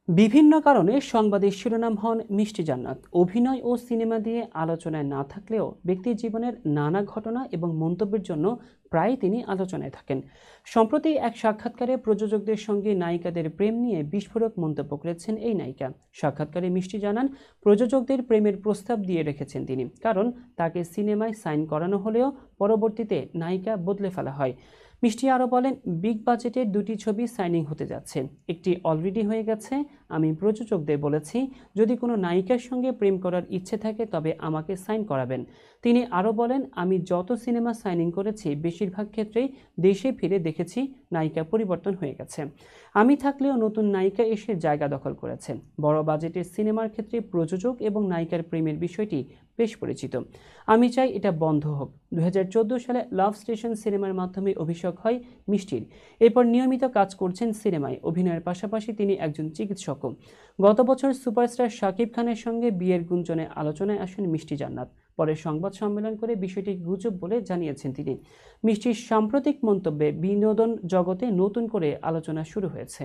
বিভিন্ন কারণে সংবাদের শিরোনাম হন মিষ্টি জান্নাত। অভিনয় ও সিনেমা দিয়ে আলোচনায় না থাকলেও ব্যক্তির জীবনের নানা ঘটনা এবং মন্তব্যের জন্য প্রায় তিনি আলোচনায় থাকেন। সম্প্রতি এক সাক্ষাৎকারে প্রযোজকদের সঙ্গে নায়িকাদের প্রেম নিয়ে বিস্ফোরক মন্তব্য করেছেন এই নায়িকা। সাক্ষাৎকারে মিষ্টি জানান, প্রযোজকদের প্রেমের প্রস্তাব দিয়ে রেখেছেন তিনি, কারণ তাকে সিনেমায় সাইন করানো হলেও পরবর্তীতে নায়িকা বদলে ফেলা হয়। মিষ্টি আরও বলেন, বিগ বাজেটের দুটি ছবি সাইনিং হতে যাচ্ছে, একটি অলরেডি হয়ে গেছে। আমি প্রযোজকদের বলেছি, যদি কোনো নায়িকার সঙ্গে প্রেম করার ইচ্ছে থাকে তবে আমাকে সাইন করাবেন। তিনি আরও বলেন, আমি যত সিনেমা সাইনিং করেছি বেশিরভাগ ক্ষেত্রেই দেশে ফিরে দেখেছি নায়িকা পরিবর্তন হয়ে গেছে। আমি থাকলেও নতুন নায়িকা এসে জায়গা দখল করেছে। বড় বাজেটের সিনেমার ক্ষেত্রে প্রযোজক এবং নায়িকার প্রেমের বিষয়টি বেশ পরিচিত। আমি চাই এটা বন্ধ হোক। 2014 সালে লাভ স্টেশন সিনেমার মাধ্যমে অভিষেক হয় মিষ্টির। এরপর নিয়মিত কাজ করছেন সিনেমায়। অভিনয়ের পাশাপাশি তিনি একজন চিকিৎসকও। গত বছর সুপারস্টার শাকিব খানের সঙ্গে বিয়ের গুঞ্জনে আলোচনায় আসেন মিষ্টি জান্নাত। পরে সংবাদ সম্মেলন করে বিষয়টি গুজব বলে জানিয়েছেন তিনি। মিষ্টির সাম্প্রতিক মন্তব্যে বিনোদন জগতে নতুন করে আলোচনা শুরু হয়েছে।